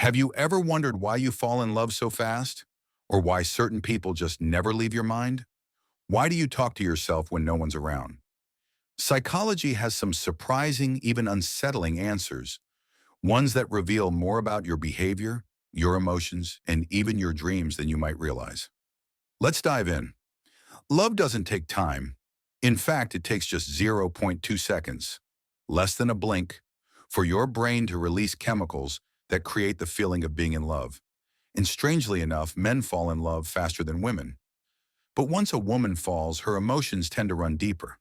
Have you ever wondered why you fall in love so fast? Or why certain people just never leave your mind? Why do you talk to yourself when no one's around? Psychology has some surprising, even unsettling answers, ones that reveal more about your behavior, your emotions, and even your dreams than you might realize. Let's dive in. Love doesn't take time. In fact, it takes just zero point 0.2 seconds, less than a blink, for your brain to release chemicals that create the feeling of being in love. And strangely enough, men fall in love faster than women. But once a woman falls, her emotions tend to run deeper.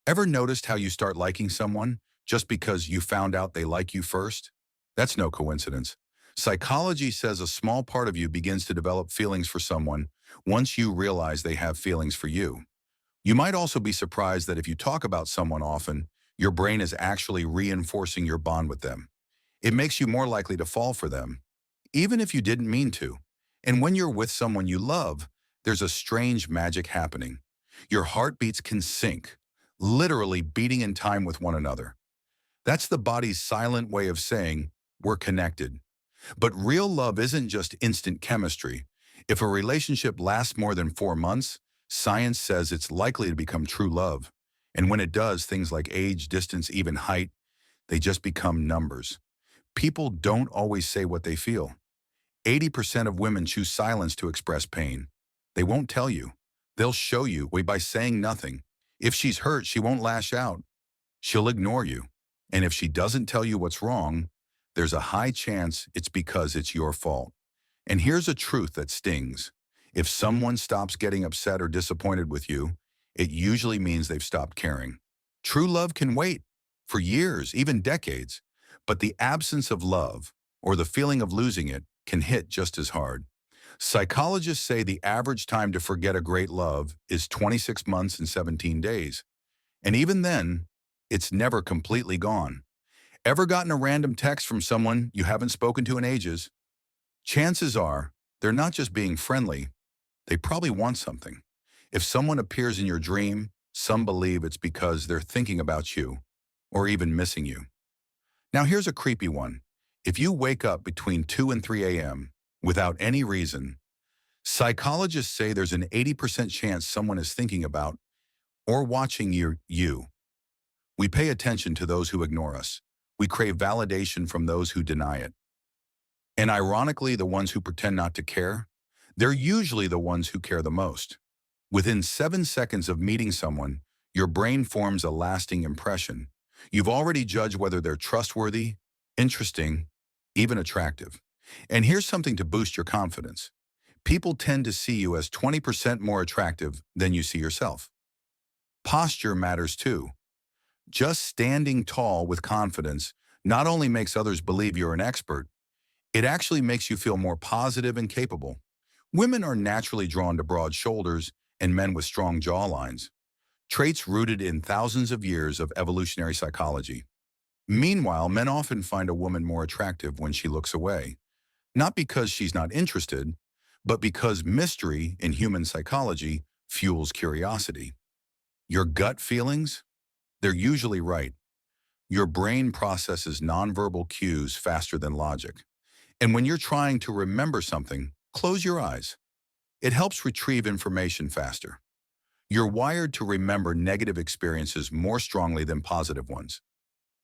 Ever noticed how you start liking someone just because you found out they like you first? That's no coincidence. Psychology says a small part of you begins to develop feelings for someone once you realize they have feelings for you. You might also be surprised that if you talk about someone often, your brain is actually reinforcing your bond with them. It makes you more likely to fall for them, even if you didn't mean to. And when you're with someone you love, there's a strange magic happening. Your heartbeats can sync, literally beating in time with one another. That's the body's silent way of saying, we're connected. But real love isn't just instant chemistry. If a relationship lasts more than 4 months, science says it's likely to become true love. And when it does, things like age, distance, even height, they just become numbers. People don't always say what they feel. 80% of women choose silence to express pain. They won't tell you. They'll show you by saying nothing. If she's hurt, she won't lash out. She'll ignore you. And if she doesn't tell you what's wrong, there's a high chance it's because it's your fault. And here's a truth that stings. If someone stops getting upset or disappointed with you, it usually means they've stopped caring. True love can wait for years, even decades, but the absence of love, or the feeling of losing it, can hit just as hard. Psychologists say the average time to forget a great love is 26 months and 17 days. And even then, it's never completely gone. Ever gotten a random text from someone you haven't spoken to in ages? Chances are they're not just being friendly, they probably want something. If someone appears in your dream, some believe it's because they're thinking about you or even missing you. Now here's a creepy one. If you wake up between 2 and 3 a.m. without any reason, psychologists say there's an 80% chance someone is thinking about or watching you. We pay attention to those who ignore us. We crave validation from those who deny it. And ironically, the ones who pretend not to care, they're usually the ones who care the most. Within 7 seconds of meeting someone, your brain forms a lasting impression. You've already judged whether they're trustworthy, interesting, even attractive. And here's something to boost your confidence. People tend to see you as 20% more attractive than you see yourself. Posture matters too. Just standing tall with confidence not only makes others believe you're an expert, it actually makes you feel more positive and capable. Women are naturally drawn to broad shoulders and men with strong jawlines, traits rooted in thousands of years of evolutionary psychology. Meanwhile, men often find a woman more attractive when she looks away, not because she's not interested, but because mystery in human psychology fuels curiosity. Your gut feelings? They're usually right. Your brain processes nonverbal cues faster than logic. And when you're trying to remember something, close your eyes. It helps retrieve information faster. You're wired to remember negative experiences more strongly than positive ones.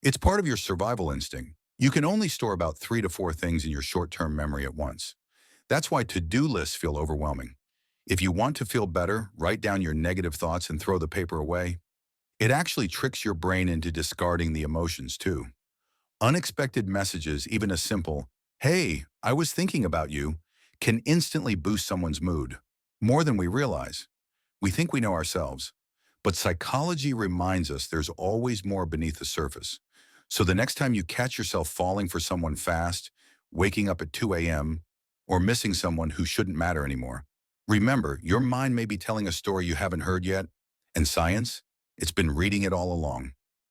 It's part of your survival instinct. You can only store about 3 to 4 things in your short-term memory at once. That's why to-do lists feel overwhelming. If you want to feel better, write down your negative thoughts and throw the paper away. It actually tricks your brain into discarding the emotions too. Unexpected messages, even a simple, "Hey, I was thinking about you," can instantly boost someone's mood, more than we realize. We think we know ourselves, but psychology reminds us there's always more beneath the surface. So the next time you catch yourself falling for someone fast, waking up at 2 a.m., or missing someone who shouldn't matter anymore, remember, your mind may be telling a story you haven't heard yet, and science, it's been reading it all along.